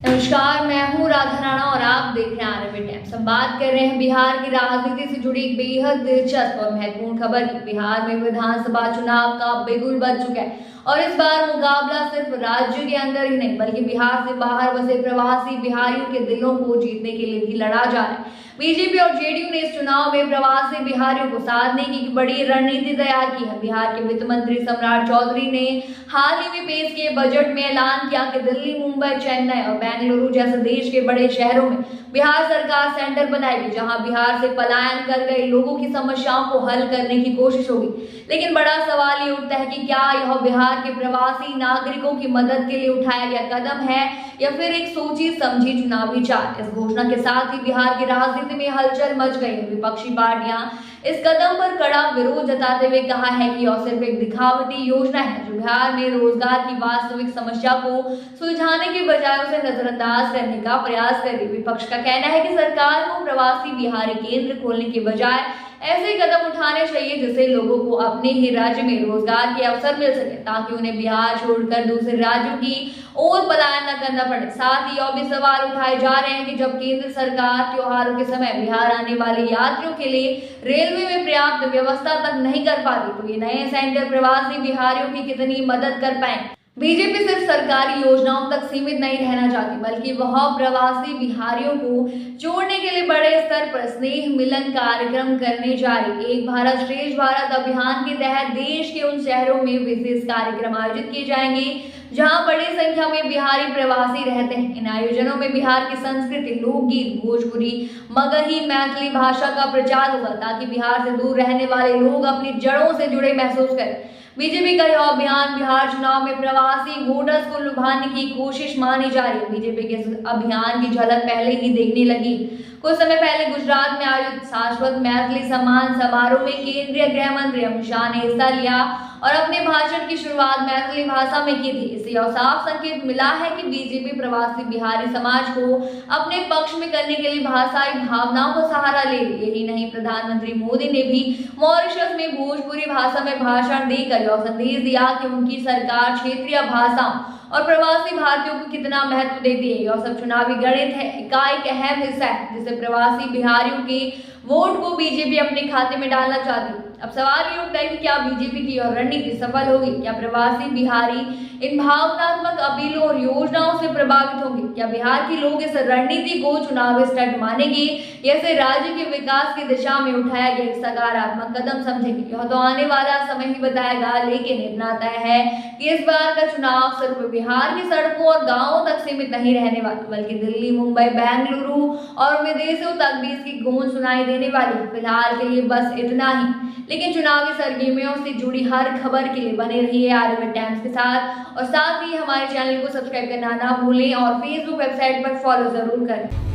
नमस्कार, मैं हूँ राधा राणा और आप देख रहे हैं आरएमए टाइम्स। हम बात कर रहे हैं बिहार की राजनीति से जुड़ी एक बेहद दिलचस्प और महत्वपूर्ण खबर की। बिहार में विधानसभा चुनाव का बिगुल बज चुका है और इस बार मुकाबला सिर्फ राज्य के अंदर ही नहीं बल्कि बिहार से बाहर बसे प्रवासी बिहारियों के दिलों को जीतने के लिए भी लड़ा जा रहा है। बीजेपी और जेडीयू ने इस चुनाव में प्रवासी बिहारियों को साधने की बड़ी रणनीति तैयार की है। बिहार के वित्त मंत्री सम्राट चौधरी ने हाल ही में पेश किए बजट में ऐलान किया कि दिल्ली, मुंबई, चेन्नई और बेंगलुरु जैसे देश के बड़े शहरों में बिहार सरकार सेंटर बनाएगी, जहां बिहार से पलायन कर गए लोगों की समस्याओं को हल करने की कोशिश होगी। लेकिन बड़ा सवाल ये उठता है कि क्या यह बिहार के प्रवासी नागरिकों की मदद के लिए उठाया गया कदम है या फिर एक सोची समझी चुनावी चाल। इस घोषणा के साथ ही बिहार की राजनीति में हलचल मच गई है। विपक्षी पार्टियां इस कदम पर कड़ा विरोध जताते हुए कहा है कि यह सिर्फ एक दिखावटी योजना है जो बिहार में रोजगार की वास्तविक समस्या को सुलझाने के बजाय उसे नजरअंदाज करने का प्रयास कर रही। विपक्ष का कहना है कि सरकार को प्रवासी बिहारी केंद्र खोलने के बजाय ऐसे कदम उठाने चाहिए जिससे लोगों को अपने ही राज्य में रोजगार के अवसर मिल सके, ताकि उन्हें बिहार छोड़कर दूसरे राज्यों की ओर पलायन न करना पड़े। साथ ही और भी सवाल उठाए जा रहे हैं कि जब केंद्र सरकार त्योहारों के समय बिहार आने वाले यात्रियों के लिए रेलवे में पर्याप्त व्यवस्था तक नहीं कर पाती, तो ये नए सेंटर प्रवासी बिहारियों की कितनी मदद कर पाएंगे। बीजेपी सिर्फ सरकारी योजनाओं तक सीमित नहीं रहना चाहती बल्कि वह प्रवासी बिहारियों को जोड़ने के लिए बड़े स्तर पर स्नेह मिलन कार्यक्रम करने जा रही। एक भारत श्रेष्ठ भारत अभियान के तहत देश के उन शहरों में विशेष कार्यक्रम आयोजित किए जाएंगे जहां बड़ी संख्या में बिहारी प्रवासी रहते हैं। इन आयोजनों में बिहार की संस्कृति, लोकगीत, भोजपुरी, मगही, मैथिली भाषा का प्रचार होगा ताकि बिहार से दूर रहने वाले लोग अपनी जड़ों से जुड़े महसूस करें। बीजेपी का यह अभियान बिहार चुनाव में प्रवासी वोटर्स को लुभाने की कोशिश मानी जा रही है। बीजेपी के इस अभियान की झलक पहले ही देखने लगी। कुछ समय पहले गुजरात में आयोजित शाश्वत मैथिली सम्मान समारोह में केंद्रीय गृह मंत्री अमित शाह ने हिस्सा लिया और अपने भाषण की शुरुआत मैथिली भाषा में की थी। इससे यह साफ संकेत मिला है कि बीजेपी प्रवासी बिहारी समाज को अपने पक्ष में करने के लिए भाषाई भावनाओं का सहारा ले रही। यही नहीं, प्रधानमंत्री मोदी ने भी मॉरिशस में भोजपुरी भाषा में भाषण देकर यह संदेश दिया कि उनकी सरकार क्षेत्रीय भाषाओं और प्रवासी भारतीयों को कितना महत्व देती है। यह सब चुनावी गणित है, का एक अहम हिस्सा है जिसे प्रवासी बिहारियों के वोट को बीजेपी अपने खाते में डालना चाहती है। अब सवाल ये उठता है कि क्या बीजेपी की यह रणनीति सफल होगी? क्या प्रवासी बिहारी इन भावनात्मक अपीलों और योजनाओं से प्रभावित होंगे? क्या बिहार के लोग इस रणनीति को चुनावी स्टंट मानेंगे या इसे राज्य के विकास की दिशा में उठाया गया एक सकारात्मक कदम समझेंगे? यह तो आने वाला समय ही बताएगा, लेकिन इतना तय है कि इस बार का चुनाव सिर्फ बिहार की सड़कों और गांवों तक सीमित नहीं रहने वाला बल्कि दिल्ली, मुंबई, बेंगलुरु और विदेशों तक भी इसकी गूंज सुनाई देने वाली। फिलहाल के लिए बस इतना ही, लेकिन चुनावी सरगर्मियों से जुड़ी हर खबर के लिए बने रहिए आरएमए टाइम्स के साथ और साथ ही हमारे चैनल को सब्सक्राइब करना ना भूलें और फेसबुक वेबसाइट पर फॉलो जरूर करें।